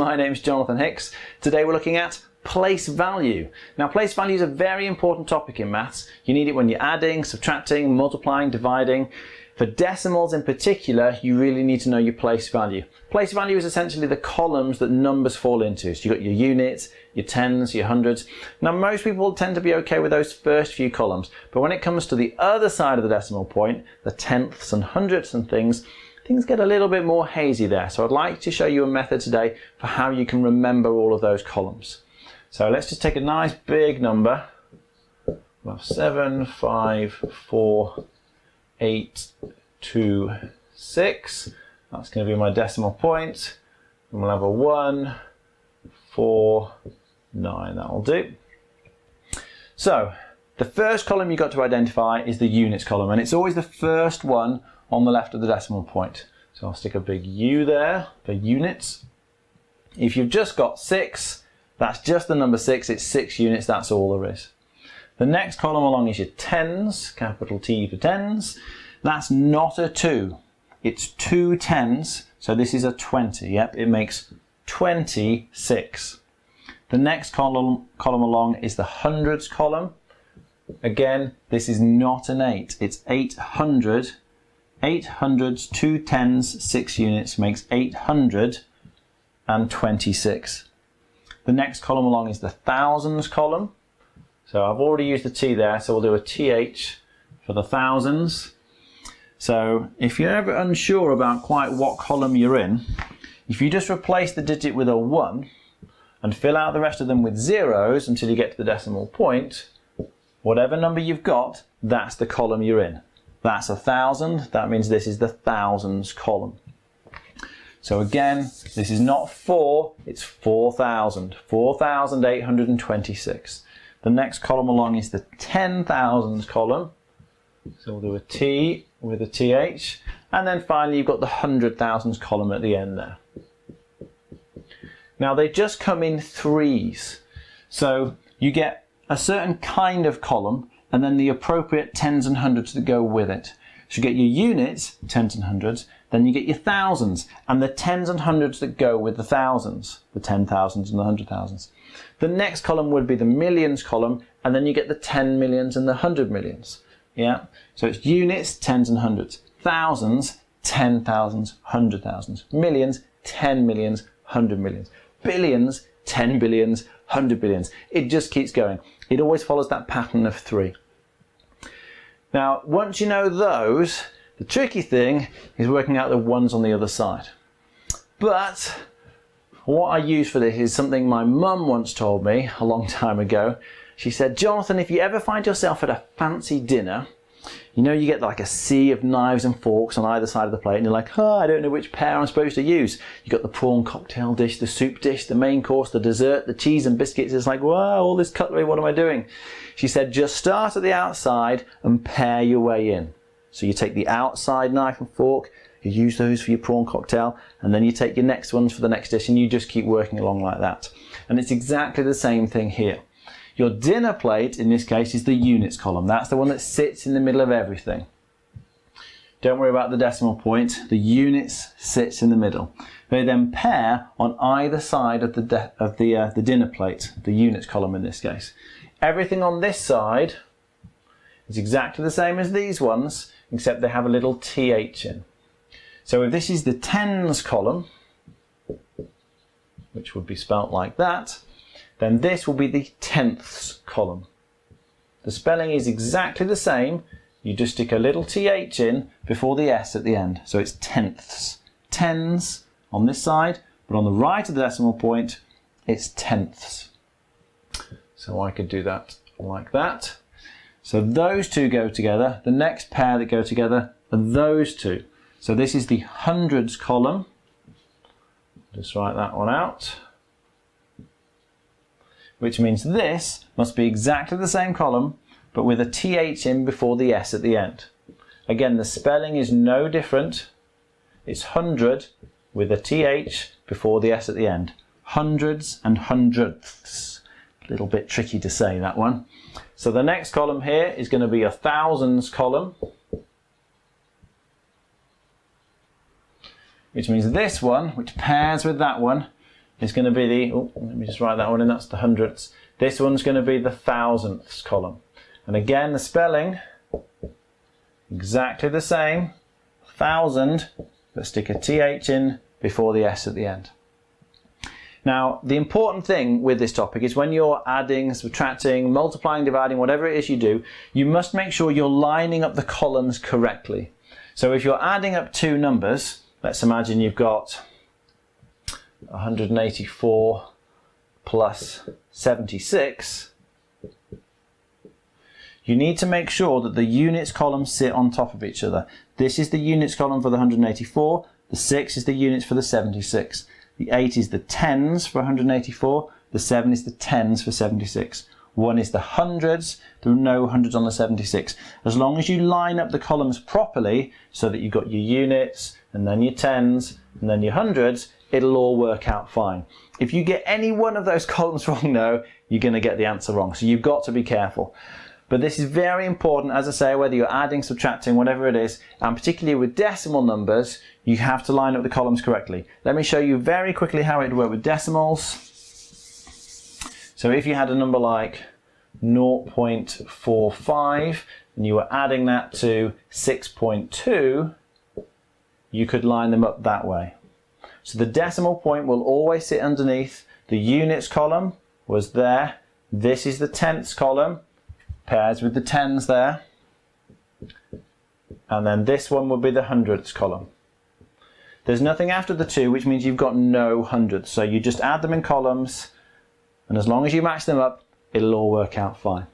my name's Jonathan Hicks. Today we're looking at place value. Now place value is a very important topic in maths. You need it when you're adding, subtracting, multiplying, dividing. For decimals in particular, you really need to know your place value. Place value is essentially the columns that numbers fall into. So you've got your units, your tens, your hundreds. Now most people tend to be okay with those first few columns, but when it comes to the other side of the decimal point, the tenths and hundredths and things get a little bit more hazy there. So I'd like to show you a method today for how you can remember all of those columns. So let's just take a nice big number. Well, 7, 5, 4, 8, 2, 6. That's going to be my decimal point. And we'll have a 1, 4, 9. That'll do. So the first column you've got to identify is the units column, and it's always the first one on the left of the decimal point. So I'll stick a big U there for units. If you've just got 6, that's just the number 6. It's 6 units. That's all there is. The next column along is your tens, capital T for tens. That's not a 2. It's 2 tens, so this is a 20. Yep, it makes 26. The next column along is the hundreds column. Again, this is not an 8. It's 800. 8 hundreds, 2 tens, 6 units makes 826. The next column along is the thousands column. So I've already used the T there, so we'll do a TH for the thousands. So if you're ever unsure about quite what column you're in, if you just replace the digit with a 1 and fill out the rest of them with zeros until you get to the decimal point, whatever number you've got, that's the column you're in. That's 1,000, that means this is the thousands column. So again, this is not 4, it's 4,000. 4,826. The next column along is the 10,000s column. So we'll do a T with a TH. And then finally you've got the 100,000s column at the end there. Now they just come in threes. So you get a certain kind of column and then the appropriate tens and hundreds that go with it. So you get your units, tens and hundreds, then you get your thousands and the tens and hundreds that go with the thousands, the 10,000s and the 100,000s. The next column would be the millions column, and then you get the 10 millions and the 100 millions. Yeah, so it's units, tens and hundreds, thousands, 10,000s, 100,000s, millions, 10 millions, 100 millions, billions, 10 billions, 100 billions. It just keeps going. It always follows that pattern of 3. Now, once you know those, the tricky thing is working out the ones on the other side. But what I use for this is something my mum once told me a long time ago. She said, Jonathan, if you ever find yourself at a fancy dinner, you know you get like a sea of knives and forks on either side of the plate and you're like, oh, I don't know which pair I'm supposed to use. You've got the prawn cocktail dish, the soup dish, the main course, the dessert, the cheese and biscuits. It's like, wow, all this cutlery, what am I doing? She said, just start at the outside and pair your way in. So you take the outside knife and fork, you use those for your prawn cocktail, and then you take your next ones for the next dish and you just keep working along like that. And it's exactly the same thing here. Your dinner plate, in this case, is the units column. That's the one that sits in the middle of everything. Don't worry about the decimal point. The units sits in the middle. They then pair on either side of the dinner plate, the units column in this case. Everything on this side is exactly the same as these ones, except they have a little TH in. So if this is the tens column, which would be spelt like that, then this will be the tenths column. The spelling is exactly the same, you just stick a little TH in before the S at the end. So it's tenths. Tens on this side, but on the right of the decimal point, it's tenths. So I could do that like that. So those two go together. The next pair that go together are those two. So this is the hundreds column. Just write that one out. Which means this must be exactly the same column, but with a TH in before the S at the end. Again, the spelling is no different. It's 100 with a TH before the S at the end. Hundreds and hundredths. A little bit tricky to say, that one. So the next column here is going to be a thousands column, which means this one, which pairs with that one, is going to be the, oh, let me just write that one in, that's the hundredths. This one's going to be the thousandths column. And again, the spelling, exactly the same, 1,000, but stick a TH in before the S at the end. Now, the important thing with this topic is when you're adding, subtracting, multiplying, dividing, whatever it is you do, you must make sure you're lining up the columns correctly. So if you're adding up two numbers, let's imagine you've got 184 plus 76, you need to make sure that the units columns sit on top of each other. This is the units column for the 184, the 6 is the units for the 76. The 8 is the tens for 184, the 7 is the tens for 76. 1 is the hundreds, there are no hundreds on the 76. As long as you line up the columns properly so that you've got your units and then your tens and then your hundreds, it'll all work out fine. If you get any one of those columns wrong though, you're going to get the answer wrong. So you've got to be careful. But this is very important, as I say, whether you're adding, subtracting, whatever it is, and particularly with decimal numbers, you have to line up the columns correctly. Let me show you very quickly how it would work with decimals. So if you had a number like 0.45 and you were adding that to 6.2, you could line them up that way. So the decimal point will always sit underneath. The units column was there. This is the tenths column, pairs with the tens there. And then this one will be the hundredths column. There's nothing after the 2, which means you've got no hundredths. So you just add them in columns, and as long as you match them up, it'll all work out fine.